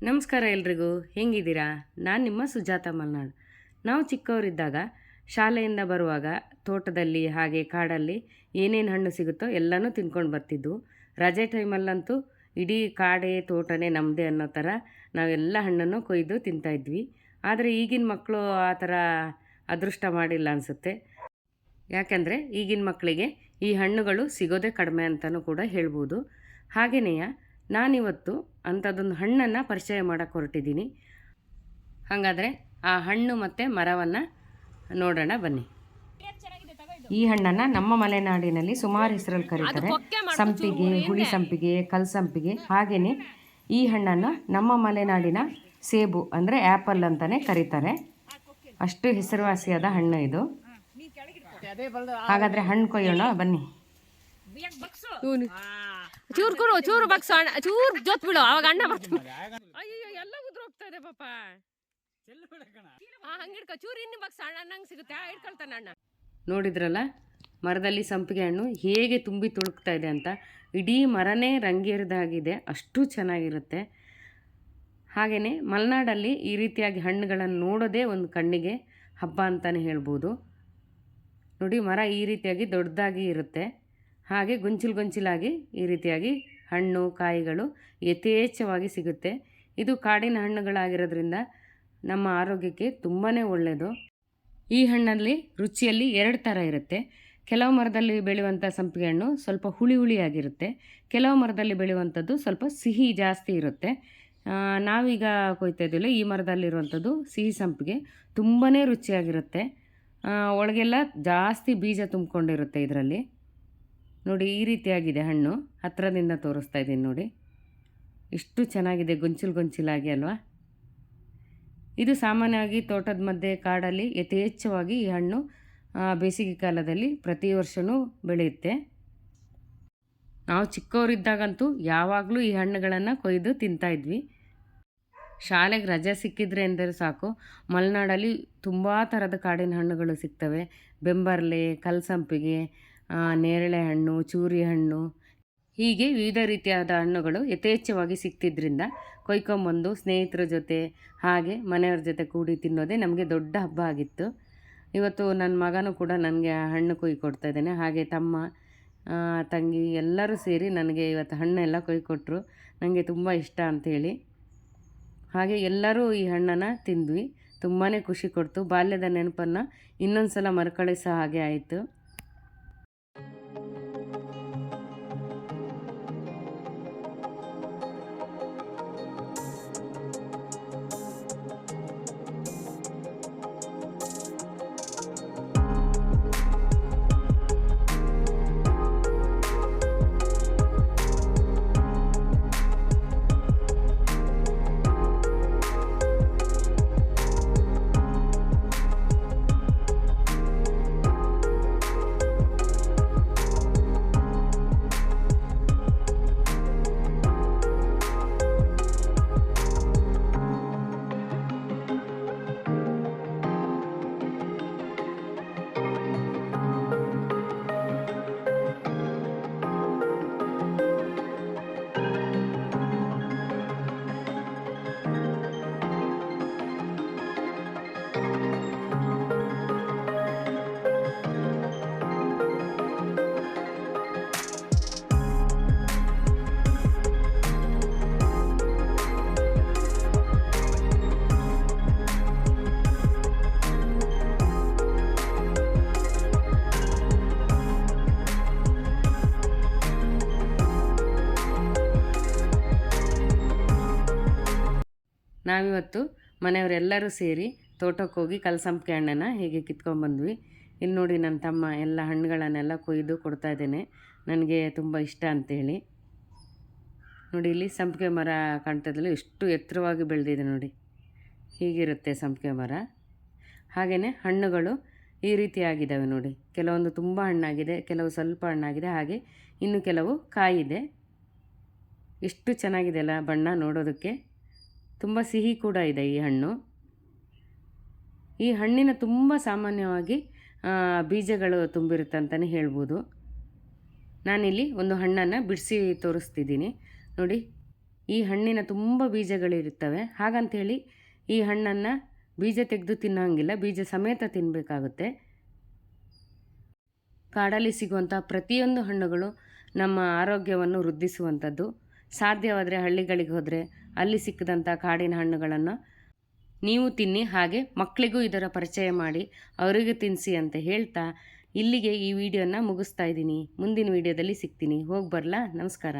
ನಮಸ್ಕಾರ ಎಲ್ರಿಗೂ, ಹೆಂಗಿದ್ದೀರಾ? ನಾನು ನಿಮ್ಮ ಸುಜಾತ ಮಲ್ನಾಡ್. ನಾವು ಚಿಕ್ಕವರಿದ್ದಾಗ ಶಾಲೆಯಿಂದ ಬರುವಾಗ ತೋಟದಲ್ಲಿ ಹಾಗೆ ಕಾಡಲ್ಲಿ ಏನೇನು ಹಣ್ಣು ಸಿಗುತ್ತೋ ಎಲ್ಲನೂ ತಿನ್ಕೊಂಡು ಬರ್ತಿದ್ವು. ರಜೆ ಟೈಮಲ್ಲಂತೂ ಇಡೀ ಕಾಡೇ ತೋಟನೇ ನಮ್ಮದೇ ಅನ್ನೋ ಥರ ನಾವೆಲ್ಲ ಹಣ್ಣನ್ನು ಕೊಯ್ದು ತಿಂತಾಯಿದ್ವಿ. ಆದರೆ ಈಗಿನ ಮಕ್ಕಳು ಆ ಥರ ಅದೃಷ್ಟ ಮಾಡಿಲ್ಲ ಅನಿಸುತ್ತೆ. ಯಾಕೆಂದರೆ ಈಗಿನ ಮಕ್ಕಳಿಗೆ ಈ ಹಣ್ಣುಗಳು ಸಿಗೋದೇ ಕಡಿಮೆ ಅಂತಲೂ ಕೂಡ ಹೇಳ್ಬೋದು. ಹಾಗೆಯೇ ನಾನಿವತ್ತು ಅಂಥದ್ದೊಂದು ಹಣ್ಣನ್ನು ಪರಿಚಯ ಮಾಡೋಕ್ಕೆ ಹೊರಟಿದ್ದೀನಿ. ಹಾಗಾದರೆ ಆ ಹಣ್ಣು ಮತ್ತು ಮರವನ್ನು ನೋಡೋಣ ಬನ್ನಿ. ಈ ಹಣ್ಣನ್ನು ನಮ್ಮ ಮಲೆನಾಡಿನಲ್ಲಿ ಸುಮಾರು ಹೆಸರಲ್ಲಿ ಕರೀತಾರೆ. ಸಂಪಿಗೆ, ಹುಳಿ ಸಂಪಿಗೆ, ಕಲ್ಸಂಪಿಗೆ. ಹಾಗೆಯೇ ಈ ಹಣ್ಣನ್ನು ನಮ್ಮ ಮಲೆನಾಡಿನ ಸೇಬು ಅಂದರೆ ಆ್ಯಪಲ್ ಅಂತಲೇ ಕರೀತಾರೆ. ಅಷ್ಟು ಹೆಸರುವಾಸಿಯಾದ ಹಣ್ಣು ಇದು. ಹಾಗಾದರೆ ಹಣ್ಣು ಕೊಯ್ಯೋಣ ಬನ್ನಿ. ಚೂರು ಕೊಡು, ಚೂರು ಬಗ್ಸೋಣ, ಚೂರು ಜೊತ್ ಬಿಡು, ಅವಾಗ ಅಣ್ಣ ಬರ್ತಾನೆ. ಅಯ್ಯೋ ಎಲ್ಲ ಉದ್ರ ಹೋಗ್ತಾ ಇದೆ ಪಾಪ. ಹಂಗಿಡ್ಕ ಚೂರು ಇನ್ನು ಬಗ್ಸೋಣ, ನಂಗೆ ಸಿಗುತ್ತೆ, ಇಟ್ಕೊಳ್ತಾನೆ ಅಣ್ಣ. ನೋಡಿದ್ರಲ್ಲ ಮರದಲ್ಲಿ ಸಂಪಿಗೆ ಹಣ್ಣು ಹೇಗೆ ತುಂಬಿ ತುಳುಕ್ತಾ ಇದೆ ಅಂತ. ಇಡೀ ಮರನೇ ರಂಗೇರಿದಾಗಿದೆ, ಅಷ್ಟು ಚೆನ್ನಾಗಿರುತ್ತೆ. ಹಾಗೆಯೇ ಮಲೆನಾಡಲ್ಲಿ ಈ ರೀತಿಯಾಗಿ ಹಣ್ಣುಗಳನ್ನು ನೋಡೋದೇ ಒಂದು ಕಣ್ಣಿಗೆ ಹಬ್ಬ ಅಂತಲೇ ಹೇಳ್ಬೋದು. ನೋಡಿ, ಮರ ಈ ರೀತಿಯಾಗಿ ದೊಡ್ಡದಾಗಿ ಇರುತ್ತೆ. ಹಾಗೆ ಗೊಂಚಿಲಾಗಿ ಈ ರೀತಿಯಾಗಿ ಹಣ್ಣು ಕಾಯಿಗಳು ಯಥೇಚ್ಛವಾಗಿ ಸಿಗುತ್ತೆ. ಇದು ಕಾಡಿನ ಹಣ್ಣುಗಳಾಗಿರೋದ್ರಿಂದ ನಮ್ಮ ಆರೋಗ್ಯಕ್ಕೆ ತುಂಬಾ ಒಳ್ಳೆಯದು. ಈ ಹಣ್ಣಲ್ಲಿ ರುಚಿಯಲ್ಲಿ 2 ಥರ ಇರುತ್ತೆ. ಕೆಲವು ಮರದಲ್ಲಿ ಬೆಳೆಯುವಂಥ ಸಂಪಿಗೆ ಹಣ್ಣು ಸ್ವಲ್ಪ ಹುಳಿಯಾಗಿರುತ್ತೆ. ಕೆಲವು ಮರದಲ್ಲಿ ಬೆಳೆಯುವಂಥದ್ದು ಸ್ವಲ್ಪ ಸಿಹಿ ಜಾಸ್ತಿ ಇರುತ್ತೆ. ನಾವೀಗ ಕೊಯ್ತಾ ಇದ್ದೀವಲ್ಲ, ಈ ಮರದಲ್ಲಿರುವಂಥದ್ದು ಸಿಹಿ ಸಂಪಿಗೆ ತುಂಬಾ ರುಚಿಯಾಗಿರುತ್ತೆ. ಒಳಗೆಲ್ಲ ಜಾಸ್ತಿ ಬೀಜ ತುಂಬಿಕೊಂಡಿರುತ್ತೆ ಇದರಲ್ಲಿ. ನೋಡಿ, ಈ ರೀತಿಯಾಗಿದೆ ಹಣ್ಣು. ಹತ್ತಿರದಿಂದ ತೋರಿಸ್ತಾ ಇದ್ದೀನಿ ನೋಡಿ, ಎಷ್ಟು ಚೆನ್ನಾಗಿದೆ, ಗೊಂಚಿಲಾಗಿ ಅಲ್ವಾ. ಇದು ಸಾಮಾನ್ಯವಾಗಿ ತೋಟದ ಮಧ್ಯೆ ಕಾಡಲ್ಲಿ ಯಥೇಚ್ಛವಾಗಿ ಈ ಹಣ್ಣು ಬೇಸಿಗೆ ಕಾಲದಲ್ಲಿ ಪ್ರತಿ ವರ್ಷವೂ ಬೆಳೆಯುತ್ತೆ. ನಾವು ಚಿಕ್ಕವರಿದ್ದಾಗಂತೂ ಯಾವಾಗಲೂ ಈ ಹಣ್ಣುಗಳನ್ನು ಕೊಯ್ದು ತಿಂತಾಯಿದ್ವಿ. ಶಾಲೆಗೆ ರಜೆ ಸಿಕ್ಕಿದ್ರೆ ಎಂದರೆ ಸಾಕು, ಮಲೆನಾಡಲ್ಲಿ ತುಂಬ ಥರದ ಕಾಡಿನ ಹಣ್ಣುಗಳು ಸಿಗ್ತವೆ. ಬೆಂಬರ್ಲೆ, ಕಲ್ಸಂಪಿಗೆ, ನೇರಳೆ ಹಣ್ಣು, ಚೂರಿ ಹಣ್ಣು, ಹೀಗೆ ವಿವಿಧ ರೀತಿಯಾದ ಹಣ್ಣುಗಳು ಯಥೇಚ್ಛವಾಗಿ ಸಿಗ್ತಿದ್ರಿಂದ ಕೊಯ್ಕೊಂಬಂದು ಸ್ನೇಹಿತರ ಜೊತೆ ಹಾಗೆ ಮನೆಯವ್ರ ಜೊತೆ ಕೂಡಿ ತಿನ್ನೋದೇ ನಮಗೆ ದೊಡ್ಡ ಹಬ್ಬ ಆಗಿತ್ತು. ಇವತ್ತು ನನ್ನ ಮಗನೂ ಕೂಡ ನನಗೆ ಹಣ್ಣು ಕೊಯ್ಕೊಡ್ತಾ ಇದ್ದಾನೆ. ಹಾಗೆ ತಮ್ಮ ತಂಗಿ ಎಲ್ಲರೂ ಸೇರಿ ನನಗೆ ಇವತ್ತು ಹಣ್ಣೆಲ್ಲ ಕೊಯ್ಕೊಟ್ರು. ನನಗೆ ತುಂಬ ಇಷ್ಟ ಅಂಥೇಳಿ. ಹಾಗೆ ಎಲ್ಲರೂ ಈ ಹಣ್ಣನ್ನು ತಿಂದ್ವಿ. ತುಂಬಾ ಖುಷಿ ಕೊಡ್ತು. ಬಾಲ್ಯದ ನೆನಪನ್ನು ಇನ್ನೊಂದು ಸಲ ಮರುಕಳಿಸೋ ಹಾಗೆ ಆಯಿತು. ನಾವಿವತ್ತು ಮನೆಯವರೆಲ್ಲರೂ ಸೇರಿ ತೋಟಕ್ಕೆ ಹೋಗಿ ಕಲ್ಸಂಪಿಗೆ ಹಣ್ಣನ್ನು ಹೀಗೆ ಕಿತ್ಕೊಂಡ್ಬಂದ್ವಿ. ಇಲ್ಲಿ ನೋಡಿ, ನನ್ನ ತಮ್ಮ ಎಲ್ಲ ಹಣ್ಣುಗಳನ್ನೆಲ್ಲ ಕೊಯ್ದು ಕೊಡ್ತಾ ಇದ್ದೇನೆ, ನನಗೆ ತುಂಬ ಇಷ್ಟ ಅಂಥೇಳಿ. ನೋಡಿ, ಇಲ್ಲಿ ಸಂಪಿಗೆ ಮರ ಕಾಣ್ತದಲ್ಲ, ಎಷ್ಟು ಎತ್ತರವಾಗಿ ಬೆಳೆದಿದೆ ನೋಡಿ. ಹೀಗಿರುತ್ತೆ ಸಂಪಿಗೆ ಮರ. ಹಾಗೆಯೇ ಹಣ್ಣುಗಳು ಈ ರೀತಿಯಾಗಿದ್ದಾವೆ ನೋಡಿ. ಕೆಲವೊಂದು ತುಂಬ ಹಣ್ಣಾಗಿದೆ, ಕೆಲವು ಸ್ವಲ್ಪ ಹಣ್ಣಾಗಿದೆ, ಹಾಗೆ ಇನ್ನು ಕೆಲವು ಕಾಯಿದೆ. ಎಷ್ಟು ಚೆನ್ನಾಗಿದೆ ಅಲ್ಲ ಬಣ್ಣ ನೋಡೋದಕ್ಕೆ. ತುಂಬ ಸಿಹಿ ಕೂಡ ಇದೆ ಈ ಹಣ್ಣು. ಈ ಹಣ್ಣಿನ ತುಂಬ ಸಾಮಾನ್ಯವಾಗಿ ಬೀಜಗಳು ತುಂಬಿರುತ್ತೆ ಅಂತಲೇ ಹೇಳ್ಬೋದು. ನಾನಿಲ್ಲಿ ಒಂದು ಹಣ್ಣನ್ನು ಬಿಡಿಸಿ ತೋರಿಸ್ತಿದ್ದೀನಿ ನೋಡಿ. ಈ ಹಣ್ಣಿನ ತುಂಬ ಬೀಜಗಳಿರುತ್ತವೆ. ಹಾಗಂತೇಳಿ ಈ ಹಣ್ಣನ್ನು ಬೀಜ ತೆಗೆದು ತಿನ್ನೋಂಗಿಲ್ಲ, ಬೀಜ ಸಮೇತ ತಿನ್ನಬೇಕಾಗುತ್ತೆ. ಕಾಡಲ್ಲಿ ಸಿಗುವಂಥ ಪ್ರತಿಯೊಂದು ಹಣ್ಣುಗಳು ನಮ್ಮ ಆರೋಗ್ಯವನ್ನು ವೃದ್ಧಿಸುವಂಥದ್ದು. ಸಾಧ್ಯವಾದರೆ ಹಳ್ಳಿಗಳಿಗೆ ಹೋದರೆ ಅಲ್ಲಿ ಸಿಕ್ಕಿದಂಥ ಕಾಡಿನ ಹಣ್ಣುಗಳನ್ನು ನೀವು ತಿನ್ನಿ, ಹಾಗೆ ಮಕ್ಕಳಿಗೂ ಇದರ ಪರಿಚಯ ಮಾಡಿ ಅವರಿಗೂ ತಿನ್ನಿಸಿ ಅಂತ ಹೇಳ್ತಾ ಇಲ್ಲಿಗೆ ಈ ವಿಡಿಯೋನ ಮುಗಿಸ್ತಾ ಇದ್ದೀನಿ. ಮುಂದಿನ ವಿಡಿಯೋದಲ್ಲಿ ಸಿಗ್ತೀನಿ. ಹೋಗಿ ಬರಲಾ? ನಮಸ್ಕಾರ.